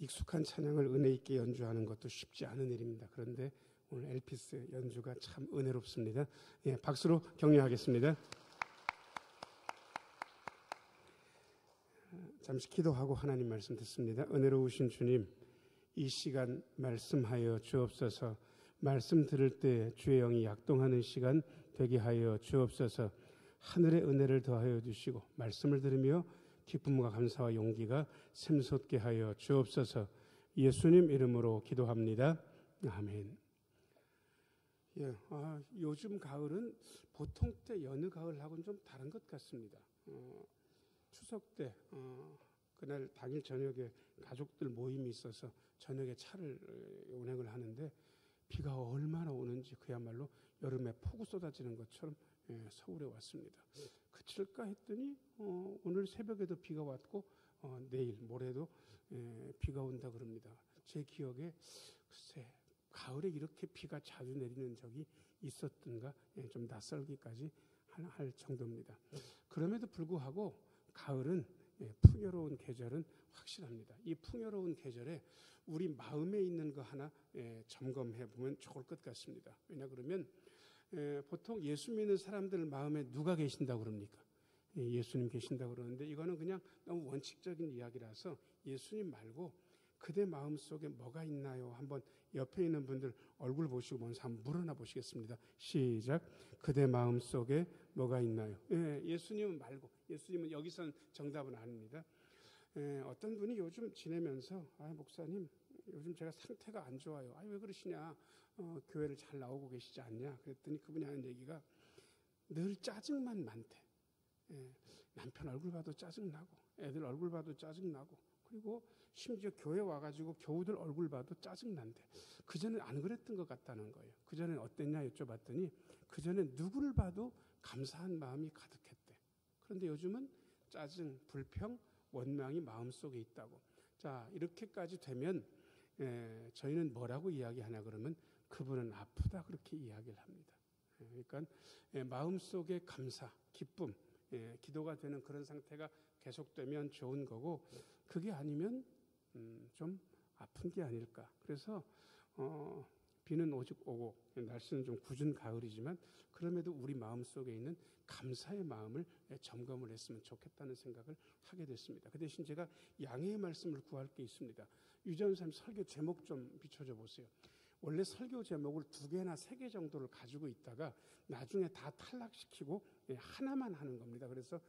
익숙한 찬양을 은혜 있게 연주하는 것도 쉽지 않은 일입니다. 그런데 오늘 엘피스 연주가 참 은혜롭습니다. 예, 박수로 격려하겠습니다. 잠시 기도하고 하나님 말씀 듣습니다. 은혜로우신 주님, 이 시간 말씀하여 주옵소서. 말씀 들을 때 주의 영이 약동하는 시간 되게 하여 주옵소서. 하늘의 은혜를 더하여 주시고 말씀을 들으며 기쁨과 감사와 용기가 샘솟게 하여 주옵소서. 예수님 이름으로 기도합니다. 아멘. 예, 요즘 가을은 보통 때 여느 가을하고는 좀 다른 것 같습니다. 추석 때 그날 당일 저녁에 가족들 모임이 있어서 저녁에 차를 운행을 하는데 비가 얼마나 오는지 그야말로 여름에 폭우 쏟아지는 것처럼 서울에 왔습니다. 그칠까 했더니 오늘 새벽에도 비가 왔고 내일 모레도 비가 온다 그럽니다. 제 기억에 글쎄 가을에 이렇게 비가 자주 내리는 적이 있었던가 좀 낯설기까지 할 정도입니다. 그럼에도 불구하고 가을은 풍요로운 계절은 확실합니다. 이 풍요로운 계절에 우리 마음에 있는 거 하나 점검해 보면 좋을 것 같습니다. 왜냐 그러면 보통 예수 믿는 사람들 마음에 누가 계신다고 그럽니까? 예수님 계신다고 그러는데 이거는 그냥 너무 원칙적인 이야기라서 예수님 말고 그대 마음 속에 뭐가 있나요? 한번 옆에 있는 분들 얼굴 보시고 먼저 한번 물어나 보시겠습니다. 시작. 그대 마음 속에 뭐가 있나요? 예수님은 말고, 예수님은 여기서는 정답은 아닙니다. 어떤 분이 요즘 지내면서 목사님 요즘 제가 상태가 안 좋아요. 왜 그러시냐? 교회를 잘 나오고 계시지 않냐? 그랬더니 그분이 하는 얘기가 늘 짜증만 많대. 남편 얼굴 봐도 짜증나고 애들 얼굴 봐도 짜증나고 그리고 심지어 교회 와가지고 교우들 얼굴 봐도 짜증난대. 그전엔 안 그랬던 것 같다는 거예요. 그전엔 어땠냐 여쭤봤더니 그전엔 누구를 봐도 감사한 마음이 가득했대. 그런데 요즘은 짜증, 불평, 원망이 마음속에 있다고. 자, 이렇게까지 되면 저희는 뭐라고 이야기하냐 그러면 그분은 아프다 그렇게 이야기를 합니다. 그러니까 마음속에 감사, 기쁨, 기도가 되는 그런 상태가 계속되면 좋은 거고 그게 아니면 좀 아픈 게 아닐까. 그래서 비는 오직 오고 날씨는 좀 궂은 가을이지만 그럼에도 우리 마음속에 있는 감사의 마음을 점검을 했으면 좋겠다는 생각을 하게 됐습니다. 그 대신 제가 양해의 말씀을 구할 게 있습니다. 유재훈 선생님 설교 제목 좀 비춰줘 보세요. 원래 설교 제목을 2개나 3개 정도를 가지고 있다가 나중에 다 탈락시키고 하나만 하는 겁니다. 그래서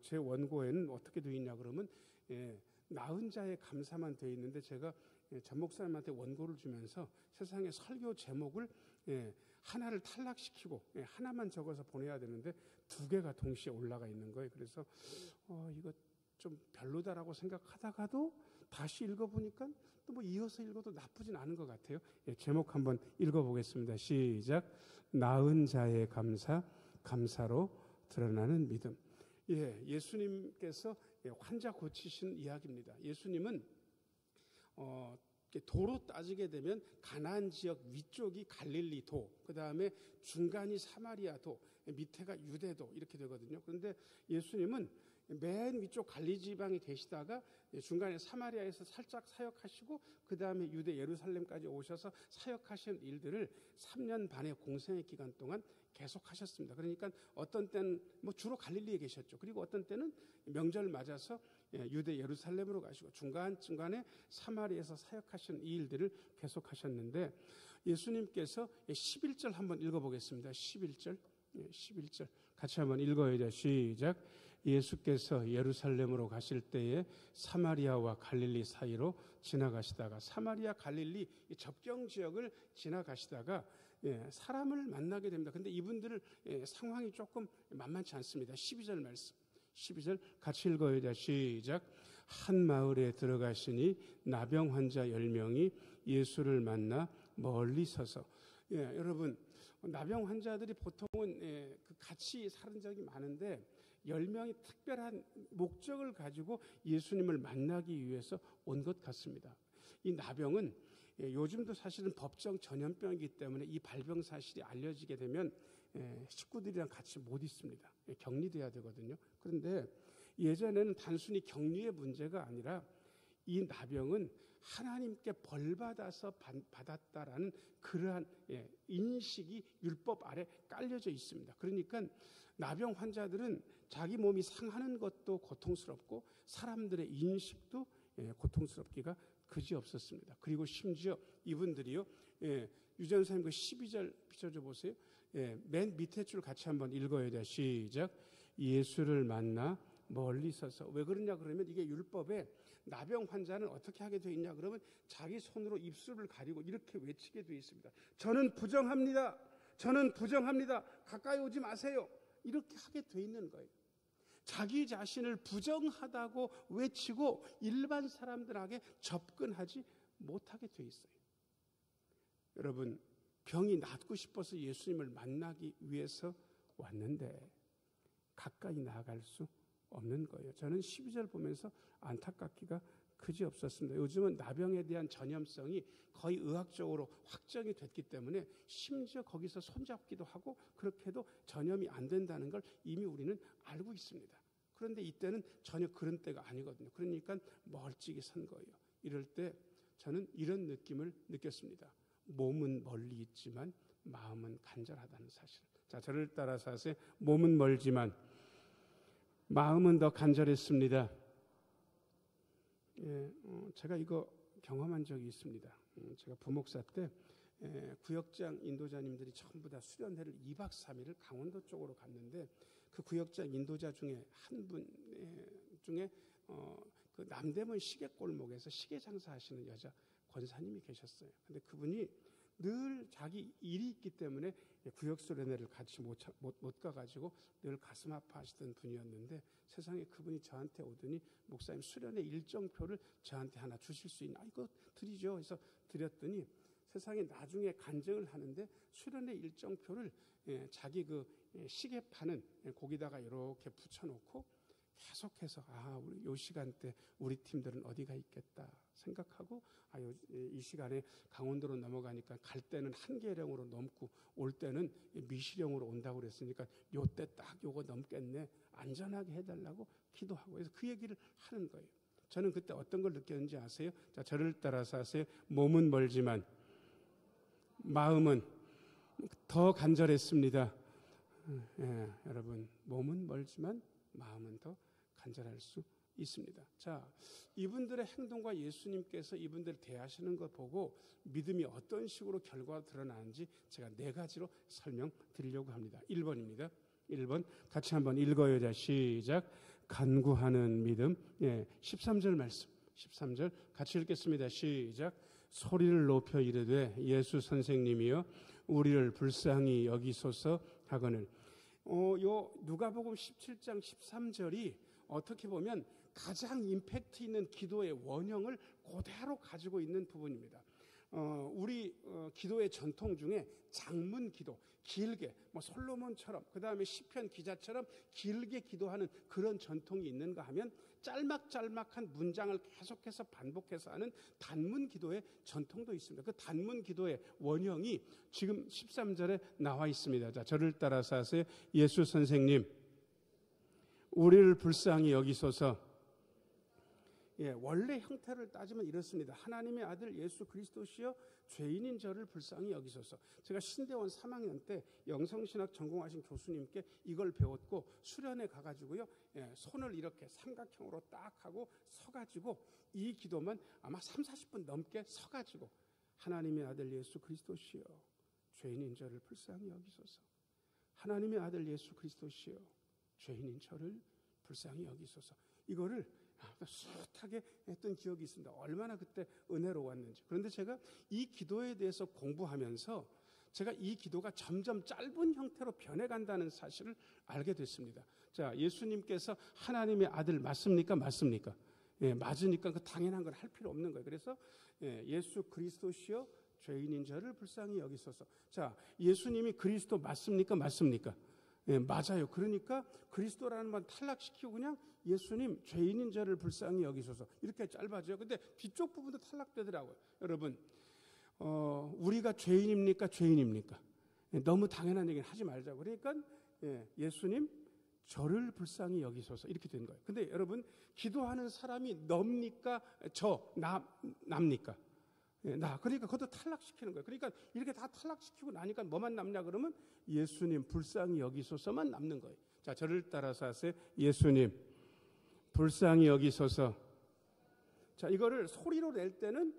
제 원고에는 어떻게 되어 있냐 그러면 나은 자의 감사만 되어 있는데 제가 전 목사님한테 원고를 주면서 세상에 설교 제목을 하나를 탈락시키고 하나만 적어서 보내야 되는데 2개가 동시에 올라가 있는 거예요. 그래서 이거 좀 별로다라고 생각하다가도 다시 읽어보니까 또 뭐 이어서 읽어도 나쁘진 않은 것 같아요. 제목 한번 읽어보겠습니다. 시작. 나은 자의 감사, 감사로 드러나는 믿음. 예수님께서 환자 고치신 이야기입니다. 예수님은 도로 따지게 되면 가나안 지역 위쪽이 갈릴리 도, 그 다음에 중간이 사마리아 도, 밑에가 유대도 이렇게 되거든요. 그런데 예수님은 맨 위쪽 갈릴리 지방에 계시다가 중간에 사마리아에서 살짝 사역하시고 그 다음에 유대 예루살렘까지 오셔서 사역하신 일들을 3년 반의 공생의 기간 동안 계속하셨습니다. 그러니까 어떤 때는 주로 갈릴리에 계셨죠. 그리고 어떤 때는 명절 맞아서 유대 예루살렘으로 가시고 중간에 사마리아에서 사역하신 이 일들을 계속하셨는데 예수님께서 11절 한번 읽어보겠습니다. 11절 같이 한번 읽어야죠. 시작. 예수께서 예루살렘으로 가실 때에 사마리아와 갈릴리 사이로 지나가시다가 사마리아 갈릴리 접경 지역을 지나가시다가 사람을 만나게 됩니다. 그런데 이분들 상황이 조금 만만치 않습니다. 12절 말씀. 12절 같이 읽어야 시작. 한 마을에 들어가시니 나병 환자 10명이 예수를 만나 멀리 서서. 여러분 나병 환자들이 보통은 같이 사는 적이 많은데 10명이 특별한 목적을 가지고 예수님을 만나기 위해서 온 것 같습니다. 이 나병은 요즘도 사실은 법정 전염병이기 때문에 이 발병 사실이 알려지게 되면 식구들이랑 같이 못 있습니다. 격리돼야 되거든요. 그런데 예전에는 단순히 격리의 문제가 아니라 이 나병은 하나님께 벌받아서 받았다라는 그러한 인식이 율법 아래 깔려져 있습니다. 그러니까 나병 환자들은 자기 몸이 상하는 것도 고통스럽고 사람들의 인식도 고통스럽기가 그지없었습니다. 그리고 심지어 이분들이요, 유전사님 그 12절 비춰줘 보세요. 맨 밑에 줄 같이 한번 읽어야 돼요. 시작. 예수를 만나 멀리 서서. 왜 그러냐 그러면 이게 율법에 나병 환자는 어떻게 하게 되어 있냐 그러면 자기 손으로 입술을 가리고 이렇게 외치게 되어 있습니다. 저는 부정합니다. 저는 부정합니다. 가까이 오지 마세요. 이렇게 하게 되어 있는 거예요. 자기 자신을 부정하다고 외치고 일반 사람들에게 접근하지 못하게 되어 있어요. 여러분, 병이 낫고 싶어서 예수님을 만나기 위해서 왔는데 가까이 나아갈 수 없는 거예요. 저는 12절 보면서 안타깝기가 그지없었습니다. 요즘은 나병에 대한 전염성이 거의 의학적으로 확정이 됐기 때문에 심지어 거기서 손잡기도 하고 그렇게 해도 전염이 안 된다는 걸 이미 우리는 알고 있습니다. 그런데 이때는 전혀 그런 때가 아니거든요. 그러니까 멀찍이 선 거예요. 이럴 때 저는 이런 느낌을 느꼈습니다. 몸은 멀리 있지만 마음은 간절하다는 사실. 자, 저를 따라서 하세요. 몸은 멀지만 마음은 더 간절했습니다. 제가 이거 경험한 적이 있습니다. 제가 부목사 때 구역장 인도자님들이 전부 다 수련회를 2박 3일을 강원도 쪽으로 갔는데 그 구역장 인도자 중에 한 분 중에 그 남대문 시계골목에서 시계 장사하시는 여자 권사님이 계셨어요. 근데 그분이 늘 자기 일이 있기 때문에 구역 수련회를 같이 못 가가지고 늘 가슴 아파하시던 분이었는데 세상에 그분이 저한테 오더니 목사님 수련회 일정표를 저한테 하나 주실 수 있나? 이거 드리죠. 그래서 드렸더니 세상에 나중에 간증을 하는데 수련회 일정표를 자기 그 시계 파는 거기다가 이렇게 붙여놓고 계속해서 우리 요 시간대 우리 팀들은 어디가 있겠다 생각하고 이 시간에 강원도로 넘어가니까 갈 때는 한계령으로 넘고 올 때는 미시령으로 온다고 그랬으니까 요 때 딱 요거 넘겠네 안전하게 해달라고 기도하고 그래서 그 얘기를 하는 거예요. 저는 그때 어떤 걸 느꼈는지 아세요? 자, 저를 따라서 하세요. 몸은 멀지만 마음은 더 간절했습니다. 여러분, 몸은 멀지만 마음은 더 간절할 수 있습니다. 자, 이분들의 행동과 예수님께서 이분들을 대하시는 것 보고 믿음이 어떤 식으로 결과가 드러나는지 제가 4가지로 설명드리려고 합니다. 1번입니다. 1번 같이 한번 읽어요. 자, 시작. 간구하는 믿음. 13절 말씀. 13절 같이 읽겠습니다. 시작. 소리를 높여 이르되 예수 선생님이여 우리를 불쌍히 여기소서 하거늘. 요 누가복음 17장 13절이 어떻게 보면 가장 임팩트 있는 기도의 원형을 그대로 가지고 있는 부분입니다. 우리 기도의 전통 중에 장문 기도, 길게 솔로몬처럼 그 다음에 시편 기자처럼 길게 기도하는 그런 전통이 있는가 하면 짤막짤막한 문장을 계속해서 반복해서 하는 단문 기도의 전통도 있습니다. 그 단문 기도의 원형이 지금 13절에 나와 있습니다. 자, 저를 따라서 하세요. 예수 선생님, 우리를 불쌍히 여기소서. 원래 형태를 따지면 이렇습니다. 하나님의 아들 예수 그리스도시여 죄인인 저를 불쌍히 여기소서. 제가 신대원 3학년 때 영성신학 전공하신 교수님께 이걸 배웠고 수련회 가가지고요, 손을 이렇게 삼각형으로 딱 하고 서가지고 이 기도만 아마 30-40분 넘게 서가지고 하나님의 아들 예수 그리스도시여 죄인인 저를 불쌍히 여기소서. 하나님의 아들 예수 그리스도시여 죄인인 저를 불쌍히 여기소서. 이거를 숱하게 했던 기억이 있습니다. 얼마나 그때 은혜로웠는지. 그런데 제가 이 기도에 대해서 공부하면서 제가 이 기도가 점점 짧은 형태로 변해간다는 사실을 알게 됐습니다. 자, 예수님께서 하나님의 아들 맞습니까? 맞습니까? 맞으니까 그 당연한 걸 할 필요 없는 거예요. 그래서 예수 그리스도시여 죄인인 저를 불쌍히 여기소서. 자, 예수님이 그리스도 맞습니까? 맞습니까? 맞아요. 그러니까 그리스도라는 말 탈락시키고 그냥 예수님 죄인인 저를 불쌍히 여기소서 이렇게 짧아져요. 근데 뒤쪽 부분도 탈락되더라고요. 여러분, 우리가 죄인입니까? 죄인입니까? 너무 당연한 얘기는 하지 말자고. 그러니까 예수님 저를 불쌍히 여기소서 이렇게 된 거예요. 근데 여러분 기도하는 사람이 넙니까 납니까? 예, 그러니까 그것도 탈락시키는 거예요. 그러니까 이렇게 다 탈락시키고 나니까 뭐만 남냐 그러면 예수님 불쌍히 여기소서만 남는 거예요. 자, 저를 따라서 하세요. 예수님 불쌍히 여기소서. 자, 이거를 소리로 낼 때는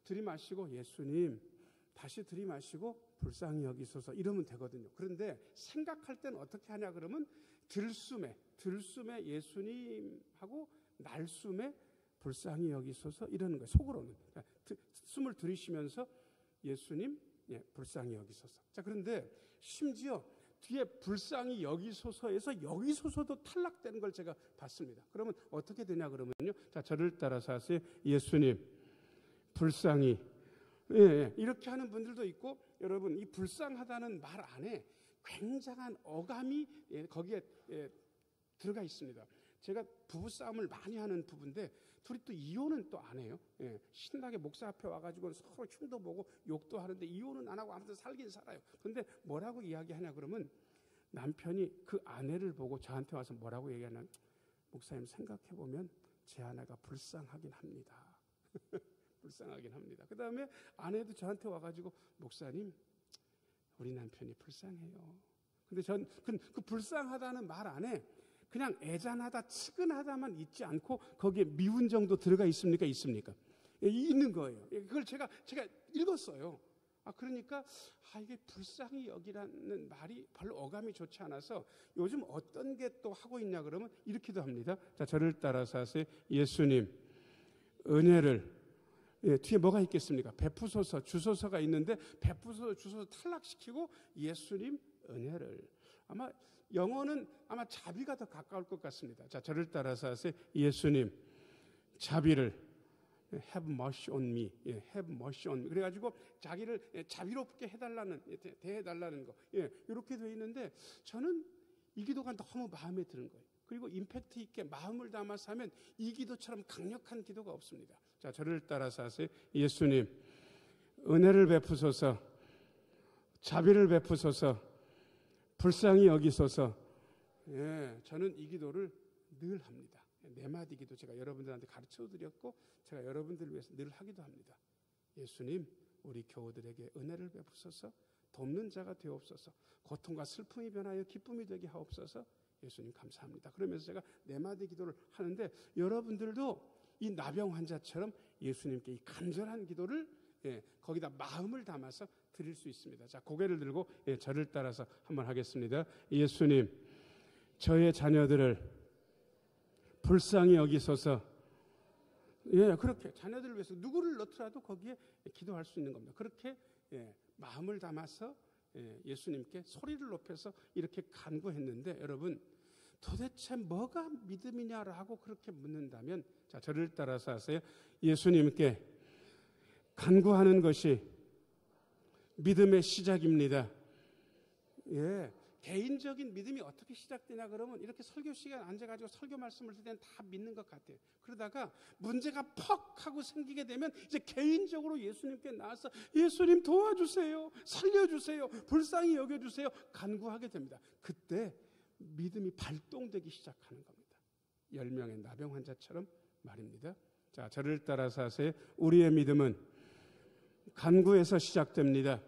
들이마시고 예수님 다시 들이마시고 불쌍히 여기소서 이러면 되거든요. 그런데 생각할 때는 어떻게 하냐 그러면 들숨에 예수님하고 날숨에 불쌍히 여기소서 이러는 거예요. 속으로는. 숨을 들이쉬면서 예수님 불쌍히 여기소서. 자, 그런데 심지어 뒤에 불쌍히 여기소서에서 여기소서도 탈락되는 걸 제가 봤습니다. 그러면 어떻게 되냐 그러면요. 자, 저를 따라서 하세요. 예수님 불쌍히. 이렇게 하는 분들도 있고, 여러분 이 불쌍하다는 말 안에 굉장한 어감이 거기에 들어가 있습니다. 제가 부부싸움을 많이 하는 부부인데 둘이 또 이혼은 또 안 해요. 신나게 목사 앞에 와가지고 서로 흉도 보고 욕도 하는데 이혼은 안 하고 아무튼 살긴 살아요. 그런데 뭐라고 이야기하냐 그러면 남편이 그 아내를 보고 저한테 와서 뭐라고 얘기하냐, 목사님 생각해보면 제 아내가 불쌍하긴 합니다. 불쌍하긴 합니다. 그 다음에 아내도 저한테 와가지고 목사님 우리 남편이 불쌍해요. 근데 전 그 불쌍하다는 말 안에 그냥 애잔하다 측은하다만 있지 않고 거기에 미운 정도 들어가 있습니까? 있습니까? 있는 거예요. 그걸 제가 읽었어요. 그러니까 이게 불쌍히 여기라는 말이 별로 어감이 좋지 않아서 요즘 어떤 게 또 하고 있냐 그러면 이렇게도 합니다. 자, 저를 따라서 하세요. 예수님 은혜를 뒤에 뭐가 있겠습니까? 베푸소서 주소서가 있는데 베푸소서 주소서 탈락시키고 예수님 은혜를. 아마 영어는 아마 자비가 더 가까울 것 같습니다. 자, 저를 따라서 하세요. 예수님 자비를 have mercy on me. have mercy on me. 그래가지고 자기를 자비롭게 해달라는, 대해달라는 거. 이렇게 되어 있는데 저는 이 기도가 너무 마음에 드는 거예요. 그리고 임팩트 있게 마음을 담아서 하면 이 기도처럼 강력한 기도가 없습니다. 자, 저를 따라서 하세요. 예수님 은혜를 베푸소서, 자비를 베푸소서, 불쌍히 여기소서. 저는 이 기도를 늘 합니다. 네 마디 기도 제가 여러분들한테 가르쳐 드렸고 제가 여러분들을 위해서 늘 하기도 합니다. 예수님 우리 교우들에게 은혜를 베푸소서, 돕는 자가 되옵소서, 고통과 슬픔이 변하여 기쁨이 되게 하옵소서. 예수님 감사합니다. 그러면서 제가 네 마디 기도를 하는데 여러분들도 이 나병 환자처럼 예수님께 이 간절한 기도를 거기다 마음을 담아서 드릴 수 있습니다. 자, 고개를 들고 저를 따라서 한번 하겠습니다. 예수님 저의 자녀들을 불쌍히 여기소서. 그렇게 자녀들을 위해서 누구를 넣더라도 거기에 기도할 수 있는 겁니다. 그렇게 마음을 담아서 예수님께 소리를 높여서 이렇게 간구했는데 여러분 도대체 뭐가 믿음이냐라고 그렇게 묻는다면 자, 저를 따라서 하세요. 예수님께 간구하는 것이 믿음의 시작입니다. 개인적인 믿음이 어떻게 시작되냐 그러면 이렇게 설교 시간 앉아가지고 설교 말씀을 들 때는 다 믿는 것 같아요. 그러다가 문제가 퍽 하고 생기게 되면 이제 개인적으로 예수님께 나와서 예수님 도와주세요, 살려주세요, 불쌍히 여겨주세요 간구하게 됩니다. 그때 믿음이 발동되기 시작하는 겁니다. 10명의 나병 환자처럼 말입니다. 자, 저를 따라서 하세요. 우리의 믿음은 간구에서 시작됩니다.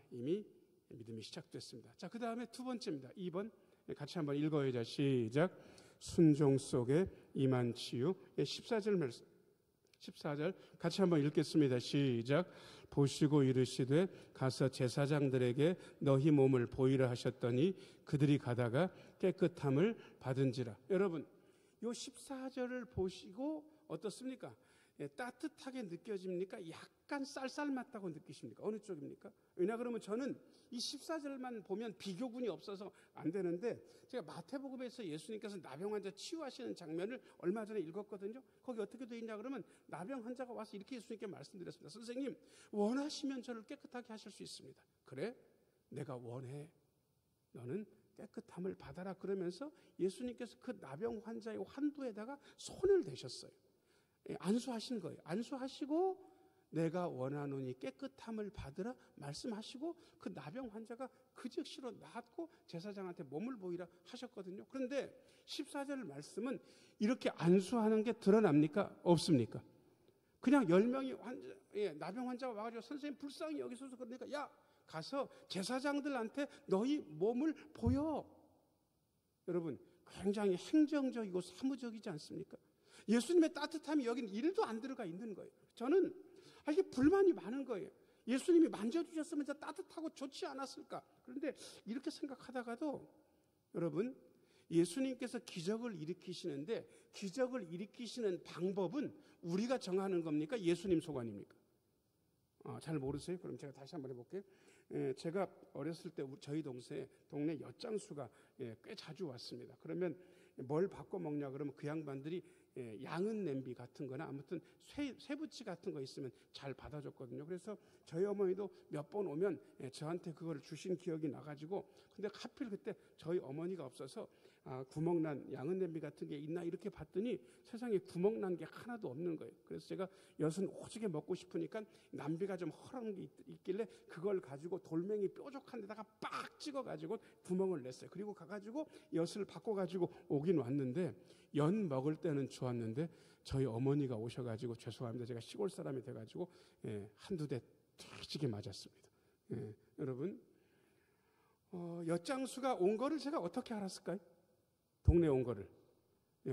이미 믿음이 시작됐습니다. 자, 그 다음에 두 번째입니다. 2번 같이 한번 읽어야죠. 시작. 순종 속에 임한 치유. 14절 말씀. 14절 같이 한번 읽겠습니다. 시작. 보시고 이르시되 가서 제사장들에게 너희 몸을 보이라 하셨더니 그들이 가다가 깨끗함을 받은지라. 여러분 이 14절을 보시고 어떻습니까? 따뜻하게 느껴집니까? 약간 쌀쌀맞다고 느끼십니까? 어느 쪽입니까? 왜냐 그러면 저는 이 14절만 보면 비교군이 없어서 안 되는데 제가 마태복음에서 예수님께서 나병 환자 치유하시는 장면을 얼마 전에 읽었거든요. 거기 어떻게 되어 있냐 그러면 나병 환자가 와서 이렇게 예수님께 말씀드렸습니다. 선생님 원하시면 저를 깨끗하게 하실 수 있습니다. 그래? 내가 원해. 너는 깨끗함을 받아라. 그러면서 예수님께서 그 나병 환자의 환부에다가 손을 대셨어요. 안수하신 거예요. 안수하시고 내가 원하노니 깨끗함을 받으라 말씀하시고 그 나병 환자가 그 즉시로 나았고 제사장한테 몸을 보이라 하셨거든요. 그런데 14절 말씀은 이렇게 안수하는 게 드러납니까? 없습니까? 그냥 10명이 나병 환자가 와가지고 선생님 불쌍히 여기소서 그러니까 야 가서 제사장들한테 너희 몸을 보여. 여러분 굉장히 행정적이고 사무적이지 않습니까? 예수님의 따뜻함이 여기는 1도 안 들어가 있는 거예요. 저는 이게 불만이 많은 거예요. 예수님이 만져주셨으면 저 따뜻하고 좋지 않았을까? 그런데 이렇게 생각하다가도 여러분 예수님께서 기적을 일으키시는데 기적을 일으키시는 방법은 우리가 정하는 겁니까? 예수님 소관입니까? 잘 모르세요? 그럼 제가 다시 한번 해볼게요. 제가 어렸을 때 저희 동네 엿장수가 꽤 자주 왔습니다. 그러면 뭘 바꿔 먹냐 그러면 그 양반들이 양은 냄비 같은 거나 아무튼 쇠부치 같은 거 있으면 잘 받아줬거든요. 그래서 저희 어머니도 몇 번 오면 저한테 그걸 주신 기억이 나가지고 근데 하필 그때 저희 어머니가 없어서 구멍난 양은 냄비 같은 게 있나 이렇게 봤더니 세상에 구멍난 게 하나도 없는 거예요. 그래서 제가 엿은 오지게 먹고 싶으니까 남비가 좀 허런 게 있길래 그걸 가지고 돌멩이 뾰족한 데다가 빡 찍어가지고 구멍을 냈어요. 그리고 가가지고 엿을 바꿔가지고 오긴 왔는데 엿 먹을 때는 좋았는데 저희 어머니가 오셔가지고 죄송합니다. 제가 시골 사람이 돼가지고 한두 대 뒤지게 맞았습니다. 여러분 엿장수가 온 거를 제가 어떻게 알았을까요? 동네 온 거를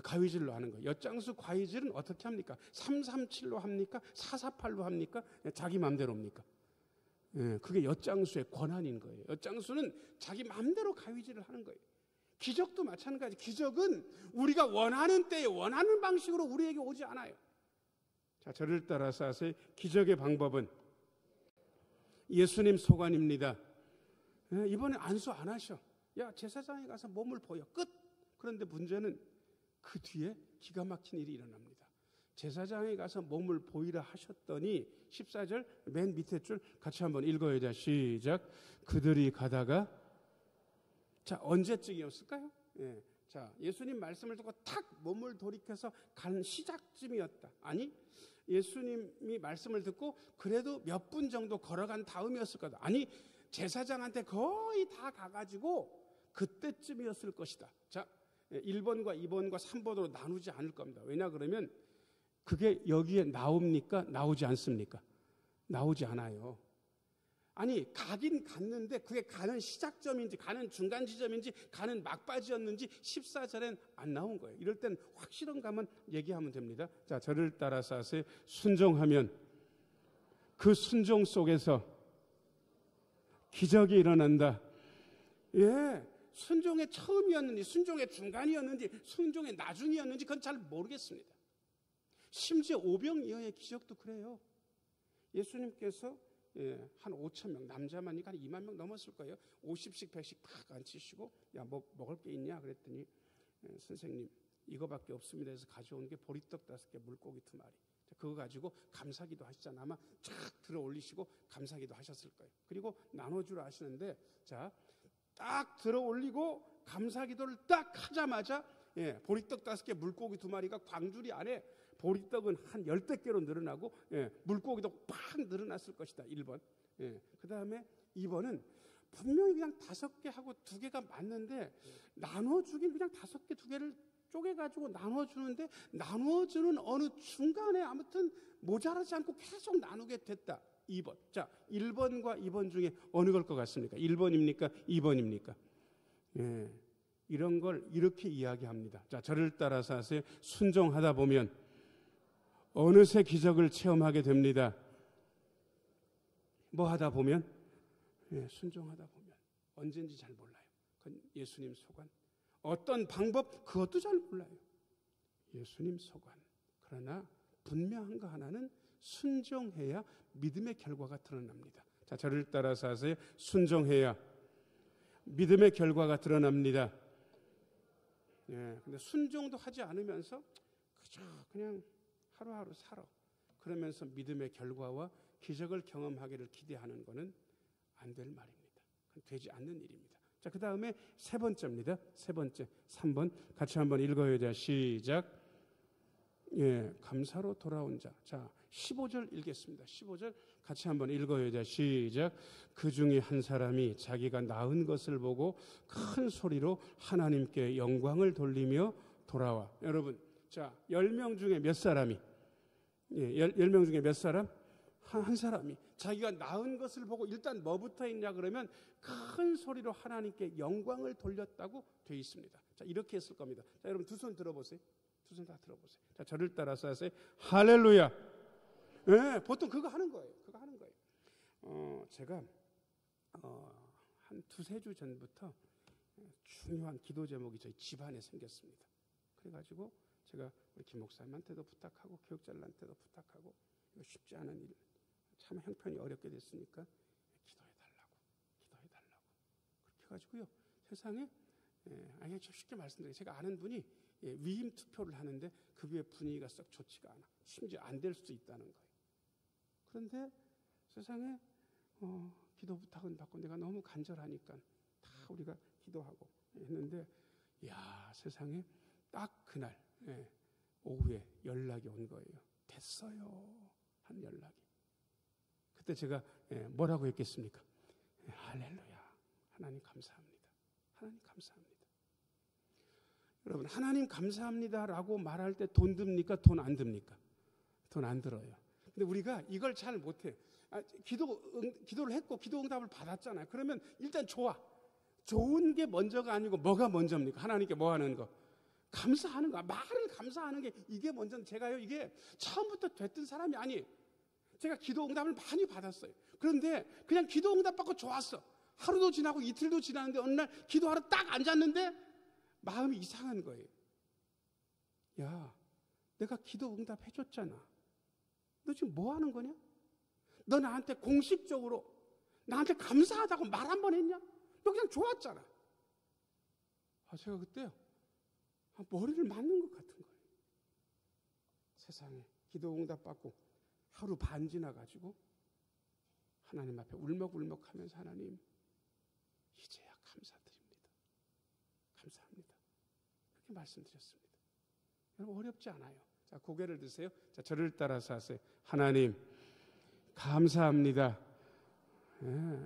가위질로 하는 거예요. 엿장수 가위질은 어떻게 합니까? 337로 합니까? 448로 합니까? 자기 마음대로입니까? 그게 엿장수의 권한인 거예요. 엿장수는 자기 마음대로 가위질을 하는 거예요. 기적도 마찬가지. 기적은 우리가 원하는 때에 원하는 방식으로 우리에게 오지 않아요. 자, 저를 따라서 하세요. 기적의 방법은 예수님 소관입니다. 이번에 안수 안 하셔. 야, 제사장에 가서 몸을 보여. 끝. 그런데 문제는 그 뒤에 기가 막힌 일이 일어납니다. 제사장에 가서 몸을 보이라 하셨더니 14절 맨 밑에 줄 같이 한번 읽어야 돼. 시작. 그들이 가다가 자 언제쯤이었을까요? 자 예수님 말씀을 듣고 탁 몸을 돌이켜서 가는 시작쯤이었다. 아니 예수님이 말씀을 듣고 그래도 몇 분 정도 걸어간 다음이었을 거다. 아니 제사장한테 거의 다 가가지고 그때쯤이었을 것이다. 자 1번과 2번과 3번으로 나누지 않을 겁니다. 왜냐 그러면 그게 여기에 나옵니까? 나오지 않습니까? 나오지 않아요. 아니 가긴 갔는데 그게 가는 시작점인지 가는 중간 지점인지 가는 막바지였는지 14절엔 안 나온 거예요. 이럴 땐 확실한 감은 얘기하면 됩니다. 자 저를 따라서 하세요. 순종하면 그 순종 속에서 기적이 일어난다. 순종의 처음이었는지 순종의 중간이었는지 순종의 나중이었는지 그건 잘 모르겠습니다. 심지어 오병이어의 기적도 그래요. 예수님께서 한 5천 명 남자만이니까 한 2만 명 넘었을 거예요. 50씩 100씩 팍 앉히시고 야 뭐 먹을 게 있냐 그랬더니 선생님 이거밖에 없습니다 해서 가져온 게 보리떡 5개 물고기 2마리. 그거 가지고 감사기도 하시잖아. 아마 쫙 들어 올리시고 감사기도 하셨을 거예요. 그리고 나눠주라 하시는데 자 딱 들어 올리고 감사기도를 딱 하자마자 보리떡 5개 물고기 2마리가 광주리 안에 보리떡은 한 10대 개로 늘어나고 물고기도 팍 늘어났을 것이다. 1번. 그 다음에 2번은 분명히 그냥 5개 하고 2개가 맞는데 나눠주긴 그냥 5개 2개를 쪼개가지고 나눠주는데 나눠주는 어느 중간에 아무튼 모자라지 않고 계속 나누게 됐다. 2번. 자 1번과 2번 중에 어느 걸 것 같습니까? 1번입니까? 2번입니까? 이런 걸 이렇게 이야기합니다. 자 저를 따라서 하세요. 순종하다 보면 어느새 기적을 체험하게 됩니다. 뭐 하다 보면? 순종하다 보면. 언제인지 잘 몰라요. 그건 예수님 소관. 어떤 방법? 그것도 잘 몰라요. 예수님 소관. 그러나 분명한 거 하나는 순종해야 믿음의 결과가 드러납니다. 자, 저를 따라서 하세요. 순종해야 믿음의 결과가 드러납니다. 근데 순종도 하지 않으면서 그냥 하루하루 살아. 그러면서 믿음의 결과와 기적을 경험하기를 기대하는 것은 안 될 말입니다. 그건 되지 않는 일입니다. 자, 그 다음에 세 번째입니다. 세 번째, 3번 같이 한번 읽어야 돼. 시작. 감사로 돌아온 자. 자, 15절 읽겠습니다. 15절 같이 한번 읽어요. 자, 시작. 그 중에 한 사람이 자기가 낳은 것을 보고 큰 소리로 하나님께 영광을 돌리며 돌아와. 여러분, 자, 10명 중에 몇 사람이, 10명 중에 몇 사람? 한 사람이 자기가 낳은 것을 보고 일단 뭐부터 했냐 그러면 큰 소리로 하나님께 영광을 돌렸다고 되어 있습니다. 자, 이렇게 했을 겁니다. 자, 여러분 두 손 들어보세요. 두 손 다 들어보세요. 자, 저를 따라서 하세요. 할렐루야. 네, 보통 그거 하는 거예요. 그거 하는 거예요. 제가 한 두세 주 전부터 중요한 기도 제목이 저희 집안에 생겼습니다. 그래가지고 제가 우리 김 목사님한테도 부탁하고 교육자들한테도 부탁하고 이거 쉽지 않은 일, 참 형편이 어렵게 됐으니까 기도해달라고 그렇게 해가지고요. 세상에 그냥 쉽게 말씀드려요. 제가 아는 분이 위임 투표를 하는데 그 위에 분위기가 썩 좋지가 않아. 심지어 안 될 수도 있다는 거예요. 그런데 세상에 기도 부탁은 받고 내가 너무 간절하니까 다 우리가 기도하고 했는데 야, 세상에 딱 그날 오후에 연락이 온 거예요. 됐어요. 한 연락이. 그때 제가 뭐라고 했겠습니까? 할렐루야. 하나님 감사합니다. 하나님 감사합니다. 여러분, 하나님 감사합니다라고 말할 때 돈 듭니까? 돈 안 듭니까? 돈 안 들어요. 근데 우리가 이걸 잘 못해. 기도를 했고 기도 응답을 받았잖아요. 그러면 일단 좋아. 좋은 게 먼저가 아니고 뭐가 먼저입니까? 하나님께 뭐 하는 거? 감사하는 거. 말을 감사하는 게 이게 먼저. 제가요, 이게 처음부터 됐던 사람이 아니에요. 제가 기도 응답을 많이 받았어요. 그런데 그냥 기도 응답 받고 좋았어. 하루도 지나고 이틀도 지났는데 어느 날 기도하러 딱 앉았는데 마음이 이상한 거예요. 야, 내가 기도 응답 해줬잖아. 너 지금 뭐 하는 거냐? 너 나한테 공식적으로 나한테 감사하다고 말 한 번 했냐? 너 그냥 좋았잖아. 제가 그때요, 머리를 맞는 것 같은 거예요. 세상에 기도 응답 받고 하루 반 지나가지고 하나님 앞에 울먹울먹 하면서 하나님, 이제야 감사드립니다. 감사합니다. 그렇게 말씀드렸습니다. 여러분, 어렵지 않아요. 자, 고개를 드세요. 자, 저를 따라서 하세요. 하나님, 감사합니다.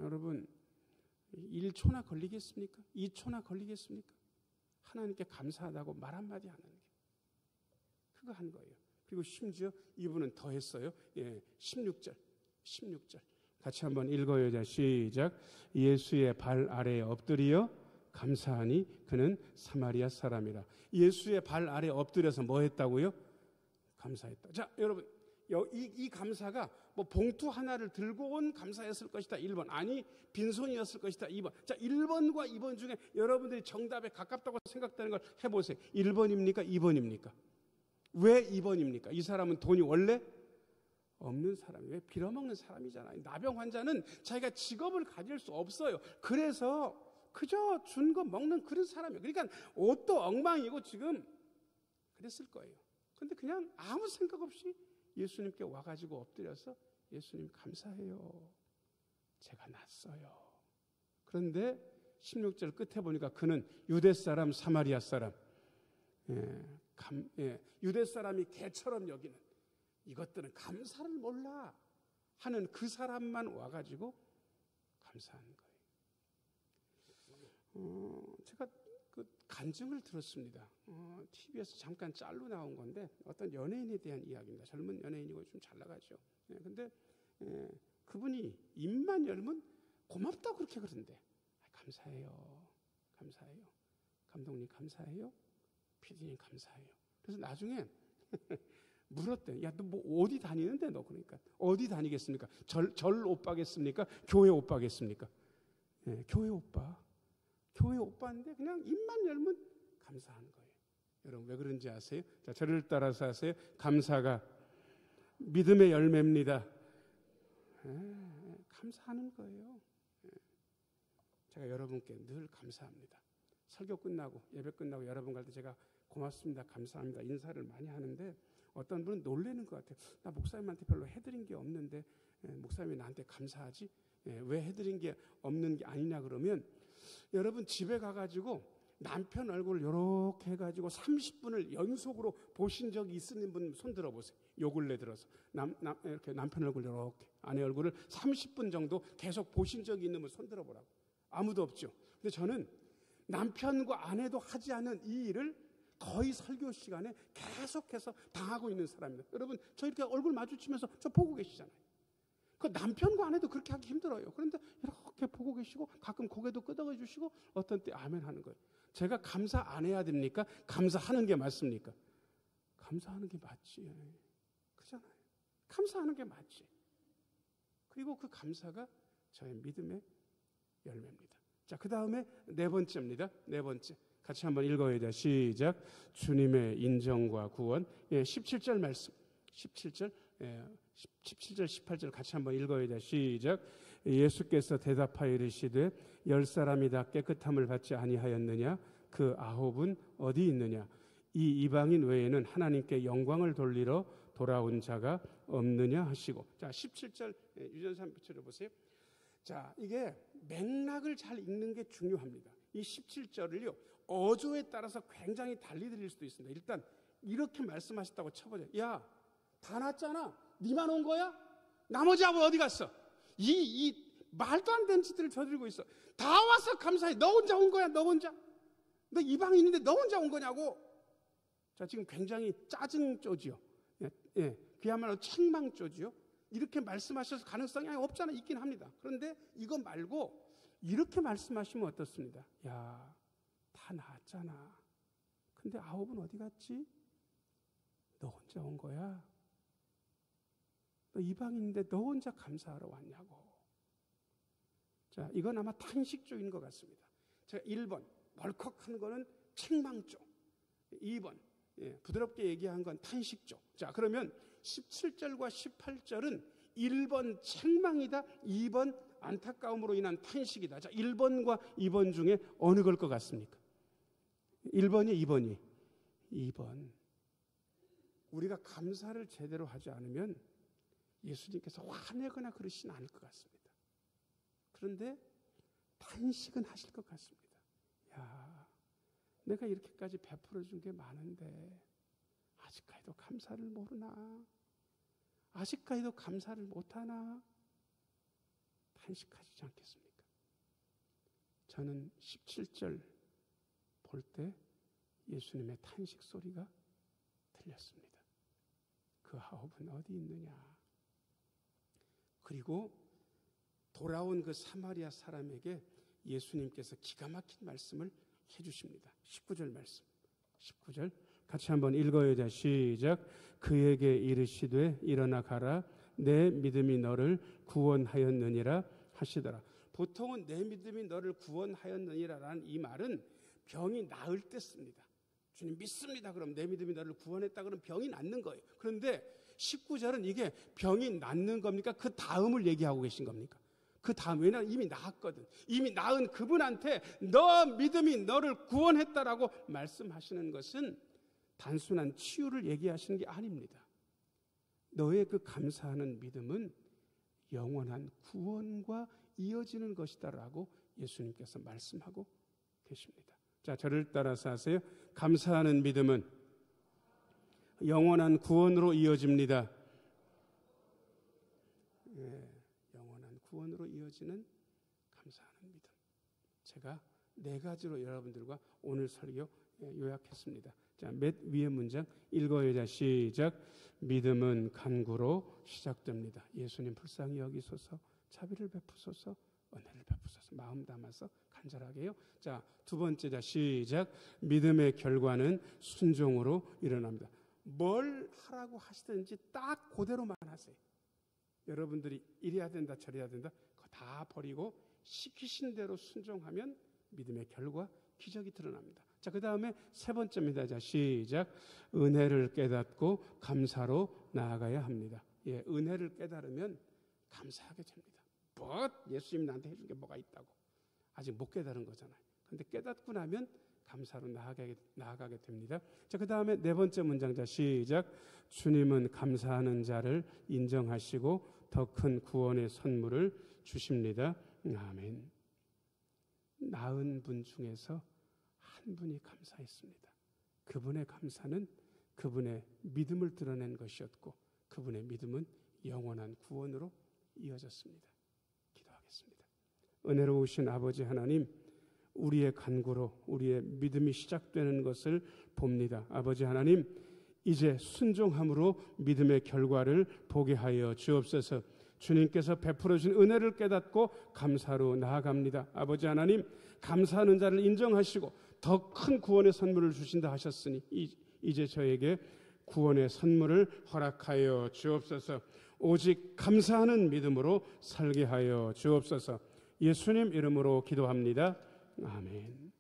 여러분, 1초나 걸리겠습니까? 2초나 걸리겠습니까? 하나님께 감사하다고 말 한마디 하는 게. 그거 한 거예요. 그리고 심지어 이분은 더 했어요. 16절. 같이 한번 읽어요. 자, 시작. 예수의 발 아래에 엎드려 감사하니 그는 사마리아 사람이라. 예수의 발 아래에 엎드려서 뭐 했다고요? 감사했다. 자, 여러분, 이 감사가 뭐 봉투 하나를 들고 온 감사였을 것이다. 1번. 아니, 빈손이었을 것이다. 2번. 자, 1번과 2번 중에 여러분들이 정답에 가깝다고 생각되는 걸 해보세요. 1번입니까? 2번입니까? 왜 2번입니까? 이 사람은 돈이 원래 없는 사람이에요. 빌어먹는 사람이잖아요. 나병 환자는 자기가 직업을 가질 수 없어요. 그래서 그저 준 거 먹는 그런 사람이에요. 그러니까 옷도 엉망이고 지금 그랬을 거예요. 근데 그냥 아무 생각 없이 예수님께 와가지고 엎드려서 예수님 감사해요. 제가 났어요. 그런데 16절 끝에 보니까 그는 유대 사람, 사마리아 사람, 유대 사람이 개처럼 여기는 이것들은 감사를 몰라 하는 그 사람만 와가지고 감사하는 거예요. 제가 그 간증을 들었습니다. TV에서 잠깐 짤로 나온 건데 어떤 연예인에 대한 이야기입니다. 젊은 연예인이고 좀 잘 나가죠. 근데 그분이 입만 열면 고맙다고 그렇게 그러는데 감사해요. 감사해요. 감독님 감사해요. PD님 감사해요. 그래서 나중에 물었대. 야, 너 뭐 어디 다니는데 너? 그러니까 어디 다니겠습니까? 절 오빠겠습니까? 교회 오빠겠습니까? 교회 오빠. 교회 오빠인데 그냥 입만 열면 감사하는 거예요. 여러분 왜 그런지 아세요? 자, 저를 따라서 하세요. 감사가 믿음의 열매입니다. 감사하는 거예요. 제가 여러분께 늘 감사합니다. 설교 끝나고 예배 끝나고 여러분 갈 때 제가 고맙습니다. 감사합니다. 인사를 많이 하는데 어떤 분은 놀라는 것 같아요. 나 목사님한테 별로 해드린 게 없는데 목사님이 나한테 감사하지? 왜 해드린 게 없는 게 아니냐 그러면 여러분 집에 가가지고 남편 얼굴을 이렇게 해가지고 30분을 연속으로 보신 적이 있으신 분 손 들어보세요. 요 근래 들어서 이렇게 남편 얼굴 이렇게 아내 얼굴을 30분 정도 계속 보신 적이 있는 분 손 들어보라고. 아무도 없죠. 근데 저는 남편과 아내도 하지 않은 이 일을 거의 설교 시간에 계속해서 당하고 있는 사람입니다. 여러분, 저 이렇게 얼굴 마주치면서 저 보고 계시잖아요. 그 남편과 아내도 그렇게 하기 힘들어요. 그런데 이렇게 보고 계시고 가끔 고개도 끄덕여 주시고 어떤 때 아멘 하는 거예요. 제가 감사 안 해야 됩니까? 감사하는 게 맞습니까? 감사하는 게 맞지. 그렇잖아요. 감사하는 게 맞지. 그리고 그 감사가 저의 믿음의 열매입니다. 자, 그 다음에 네 번째입니다. 네 번째. 같이 한번 읽어야 돼. 시작. 주님의 인정과 구원. 17절 말씀. 17절, 17절, 18절 같이 한번 읽어야 돼. 시작. 예수께서 대답하여 이르시되 10사람이 다 깨끗함을 받지 아니하였느냐? 그 9은 어디 있느냐? 이 이방인 외에는 하나님께 영광을 돌리러 돌아온 자가 없느냐 하시고. 자, 17절 유전사 붙여보세요. 자, 이게 맥락을 잘 읽는 게 중요합니다. 이 17절을요, 어조에 따라서 굉장히 달리 들릴 수도 있습니다. 일단 이렇게 말씀하셨다고 쳐보자. 야, 다 났잖아. 니만 온 거야? 나머지 아버 어디 갔어? 이 말도 안 되는 짓들을 저지르고 있어. 다 와서 감사해. 너 혼자 온 거야? 너 혼자? 너 이방인인데 너 혼자 온 거냐고? 자, 지금 굉장히 짜증조지요. 그야말로 책망조지요. 이렇게 말씀하셔서 가능성이 없잖아. 있긴 합니다. 그런데 이거 말고 이렇게 말씀하시면 어떻습니다? 야, 다 나았잖아. 근데 9은 어디 갔지? 너 혼자 온 거야? 너 이방인인데 너 혼자 감사하러 왔냐고. 자, 이건 아마 탄식조인 것 같습니다. 제가 1번, 벌컥한 거는 책망조. 2번, 부드럽게 얘기한 건 탄식조. 자, 그러면 17절과 18절은 1번 책망이다, 2번 안타까움으로 인한 탄식이다. 자, 1번과 2번 중에 어느 걸 것 같습니까? 1번이 2번이? 2번. 우리가 감사를 제대로 하지 않으면 예수님께서 화내거나 그러시진 않을 것 같습니다. 그런데 탄식은 하실 것 같습니다. 야, 내가 이렇게까지 베풀어 준 게 많은데 아직까지도 감사를 모르나? 아직까지도 감사를 못하나? 탄식하시지 않겠습니까? 저는 17절 볼 때 예수님의 탄식 소리가 들렸습니다. 그 9은 어디 있느냐? 그리고 돌아온 그 사마리아 사람에게 예수님께서 기가 막힌 말씀을 해주십니다. 19절 말씀. 19절 같이 한번 읽어야 돼. 시작. 그에게 이르시되 일어나 가라. 내 믿음이 너를 구원하였느니라 하시더라. 보통은 내 믿음이 너를 구원하였느니라라는 이 말은 병이 나을 때 씁니다. 주님 믿습니다. 그럼 내 믿음이 너를 구원했다 그러면 병이 낫는 거예요. 그런데 19절은 이게 병이 낫는 겁니까? 그 다음을 얘기하고 계신 겁니까? 그 다음, 왜냐하면 이미 나았거든. 이미 나은 그분한테 너 믿음이 너를 구원했다라고 말씀하시는 것은 단순한 치유를 얘기하시는 게 아닙니다. 너의 그 감사하는 믿음은 영원한 구원과 이어지는 것이다라고 예수님께서 말씀하고 계십니다. 자, 저를 따라서 하세요. 감사하는 믿음은 영원한 구원으로 이어집니다. 영원한 구원으로 이어지는 감사하는 믿음. 제가 4가지로 여러분들과 오늘 설교 요약했습니다. 자, 맨 위의 문장 읽어야 돼. 시작. 믿음은 간구로 시작됩니다. 예수님 불쌍히 여기소서, 자비를 베푸소서, 은혜를 베푸소서. 마음 담아서 간절하게요. 자, 2번째, 자, 시작. 믿음의 결과는 순종으로 일어납니다. 뭘 하라고 하시든지 딱 그대로만 하세요. 여러분들이 이래야 된다, 저래야 된다, 그거 다 버리고 시키신 대로 순종하면 믿음의 결과, 기적이 드러납니다. 자, 그 다음에 3번째입니다. 자, 시작. 은혜를 깨닫고 감사로 나아가야 합니다. 은혜를 깨달으면 감사하게 됩니다. 뭐 예수님이 나한테 해준 게 뭐가 있다고. 아직 못 깨달은 거잖아요. 그런데 깨닫고 나면 감사로 나아가게 됩니다. 자, 그 다음에 4번째 문장. 자, 시작. 주님은 감사하는 자를 인정하시고 더 큰 구원의 선물을 주십니다. 아멘. 나은 분 중에서 한 분이 감사했습니다. 그분의 감사는 그분의 믿음을 드러낸 것이었고 그분의 믿음은 영원한 구원으로 이어졌습니다. 기도하겠습니다. 은혜로우신 아버지 하나님, 우리의 간구로 우리의 믿음이 시작되는 것을 봅니다. 아버지 하나님, 이제 순종함으로 믿음의 결과를 보게 하여 주옵소서. 주님께서 베풀어 주신 은혜를 깨닫고 감사로 나아갑니다. 아버지 하나님, 감사하는 자를 인정하시고 더 큰 구원의 선물을 주신다 하셨으니 이제 저에게 구원의 선물을 허락하여 주옵소서. 오직 감사하는 믿음으로 살게 하여 주옵소서. 예수님 이름으로 기도합니다. 아멘.